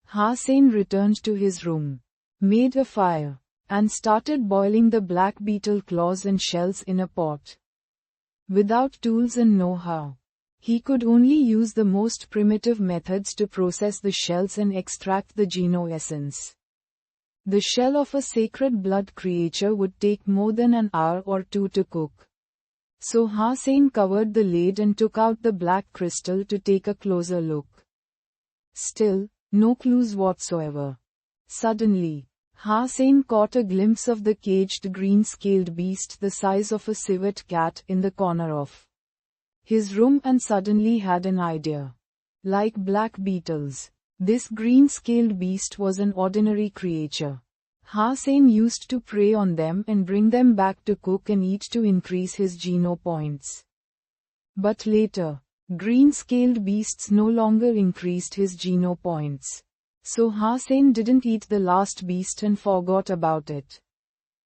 Hussein returned to his room, made a fire, and started boiling the black beetle claws and shells in a pot. Without tools and know-how, he could only use the most primitive methods to process the shells and extract the geno essence. The shell of a sacred blood creature would take more than an hour or two to cook. So Hussein covered the lid and took out the black crystal to take a closer look. Still, no clues whatsoever. Suddenly, Hussein caught a glimpse of the caged green-scaled beast the size of a civet cat in the corner of his room and suddenly had an idea. Like black beetles, this green-scaled beast was an ordinary creature. Hussein used to prey on them and bring them back to cook and eat to increase his geno points. But later, green-scaled beasts no longer increased his geno points. So Hussein didn't eat the last beast and forgot about it.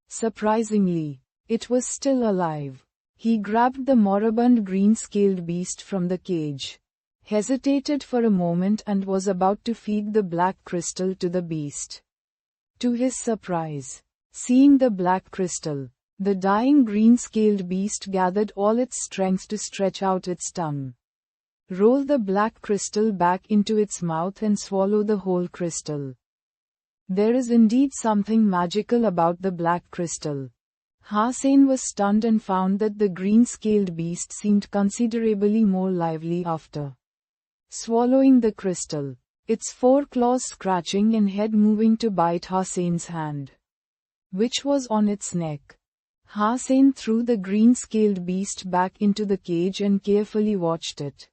Surprisingly, it was still alive. He grabbed the moribund green-scaled beast from the cage, hesitated for a moment and was about to feed the black crystal to the beast. To his surprise, seeing the black crystal, the dying green-scaled beast gathered all its strength to stretch out its tongue, roll the black crystal back into its mouth and swallow the whole crystal. There is indeed something magical about the black crystal. Hussein was stunned and found that the green-scaled beast seemed considerably more lively after swallowing the crystal, its four claws scratching and head moving to bite Hussein's hand, which was on its neck. Hussein threw the green-scaled beast back into the cage and carefully watched it.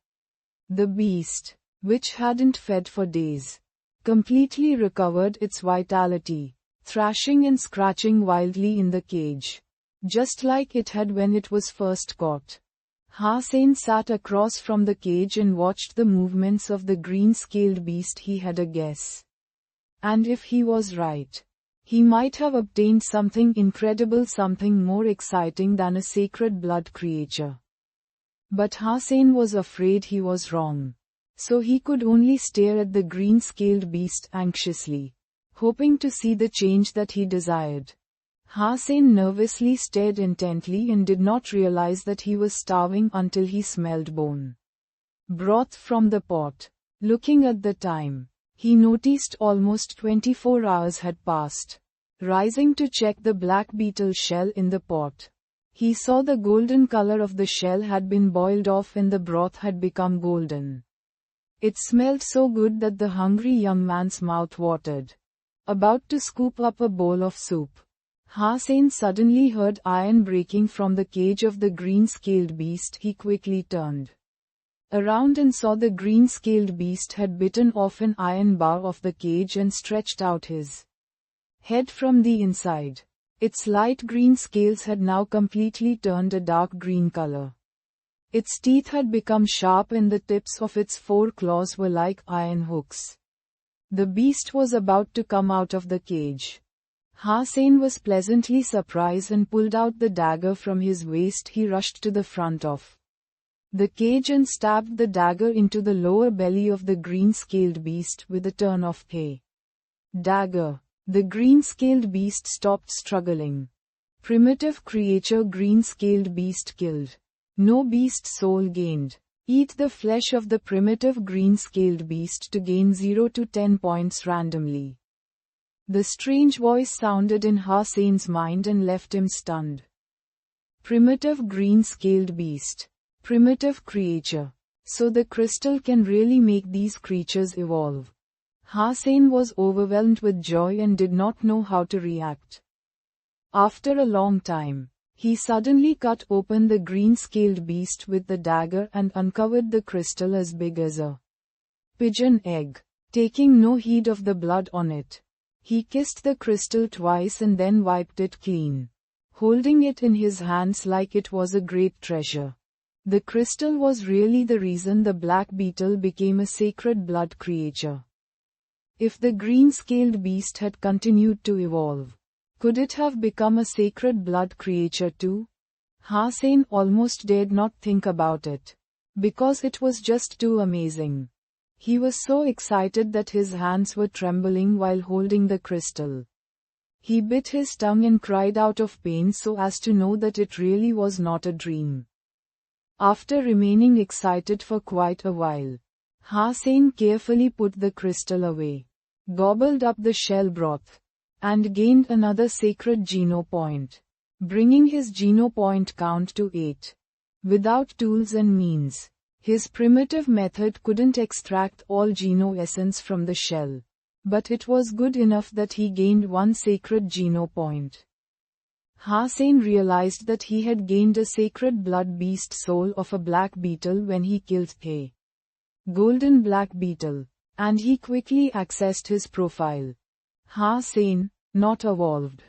The beast, which hadn't fed for days, completely recovered its vitality, thrashing and scratching wildly in the cage, just like it had when it was first caught. Hussein sat across from the cage and watched the movements of the green-scaled beast. He had a guess. And if he was right, he might have obtained something incredible, something more exciting than a sacred blood creature. But Hussein was afraid he was wrong. So he could only stare at the green-scaled beast anxiously, hoping to see the change that he desired. Hussein nervously stared intently and did not realize that he was starving until he smelled bone broth from the pot. Looking at the time, he noticed almost 24 hours had passed. Rising to check the black beetle shell in the pot, he saw the golden color of the shell had been boiled off and the broth had become golden. It smelled so good that the hungry young man's mouth watered. About to scoop up a bowl of soup, Hussein suddenly heard iron breaking from the cage of the green-scaled beast. He quickly turned around and saw the green-scaled beast had bitten off an iron bar of the cage and stretched out his head from the inside. Its light green scales had now completely turned a dark green color. Its teeth had become sharp and the tips of its four claws were like iron hooks. The beast was about to come out of the cage. Hussein was pleasantly surprised and pulled out the dagger from his waist. He rushed to the front of the cage and stabbed the dagger into the lower belly of the green-scaled beast with a turn of hay. Dagger. The green-scaled beast stopped struggling. Primitive creature green-scaled beast killed. No beast soul gained. Eat the flesh of the primitive green-scaled beast to gain 0 to 10 points randomly. The strange voice sounded in Hussein's mind and left him stunned. Primitive green-scaled beast. Primitive creature. So the crystal can really make these creatures evolve. Hussein was overwhelmed with joy and did not know how to react. After a long time, he suddenly cut open the green-scaled beast with the dagger and uncovered the crystal as big as a pigeon egg. Taking no heed of the blood on it, he kissed the crystal twice and then wiped it clean, holding it in his hands like it was a great treasure. The crystal was really the reason the black beetle became a sacred blood creature. If the green-scaled beast had continued to evolve, could it have become a sacred blood creature too? Hussein almost dared not think about it, because it was just too amazing. He was so excited that his hands were trembling while holding the crystal. He bit his tongue and cried out of pain so as to know that it really was not a dream. After remaining excited for quite a while, Hussein carefully put the crystal away, gobbled up the shell broth, and gained another sacred geno point, bringing his geno point count to 8. Without tools and means, his primitive method couldn't extract all geno essence from the shell, but it was good enough that he gained one sacred geno point. Hussein realized that he had gained a sacred blood beast soul of a black beetle when he killed a golden black beetle, and he quickly accessed his profile. Hussein, not evolved.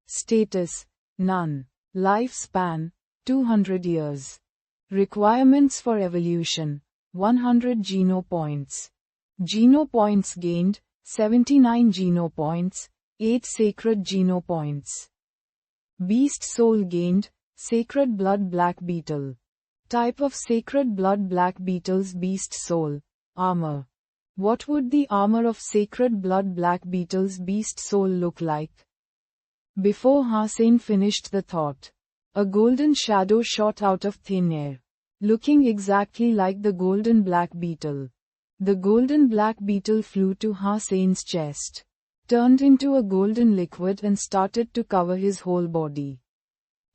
Status, none. Lifespan, 200 years. Requirements for evolution, 100 geno points. Geno points gained, 79 geno points, 8 sacred geno points. Beast soul gained, sacred blood black beetle. Type of sacred blood black beetle's beast soul, armor. What would the armor of sacred blood black beetle's beast soul look like? Before Hussein finished the thought, a golden shadow shot out of thin air, looking exactly like the golden black beetle. The golden black beetle flew to Hussein's chest, turned into a golden liquid and started to cover his whole body.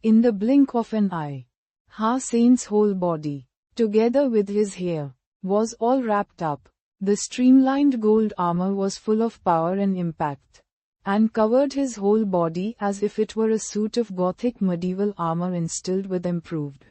In the blink of an eye, Hussein's whole body, together with his hair, was all wrapped up. The streamlined gold armor was full of power and impact, and covered his whole body as if it were a suit of Gothic medieval armor instilled with improved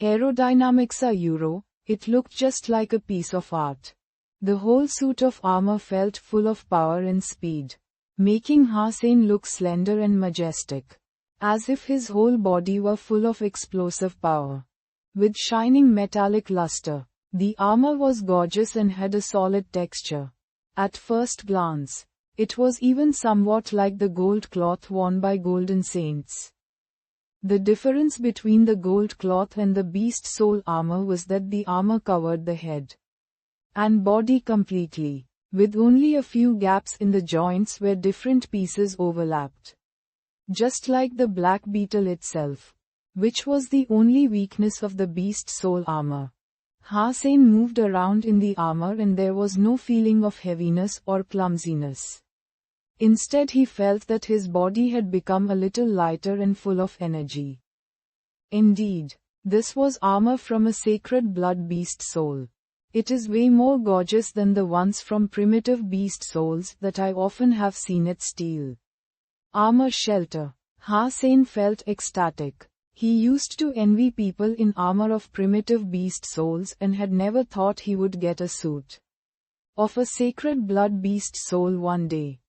aerodynamics. It looked just like a piece of art. The whole suit of armor felt full of power and speed, making Hussein look slender and majestic, as if his whole body were full of explosive power. With shining metallic luster, the armor was gorgeous and had a solid texture. At first glance, it was even somewhat like the gold cloth worn by golden saints. The difference between the gold cloth and the beast soul armor was that the armor covered the head and body completely, with only a few gaps in the joints where different pieces overlapped. Just like the black beetle itself, which was the only weakness of the beast soul armor. Hussein moved around in the armor and there was no feeling of heaviness or clumsiness. Instead he felt that his body had become a little lighter and full of energy. Indeed, this was armor from a sacred blood beast soul. It is way more gorgeous than the ones from primitive beast souls that I often have seen at steel armor shelter. Hussein felt ecstatic. He used to envy people in armor of primitive beast souls and had never thought he would get a suit of a sacred blood beast soul one day.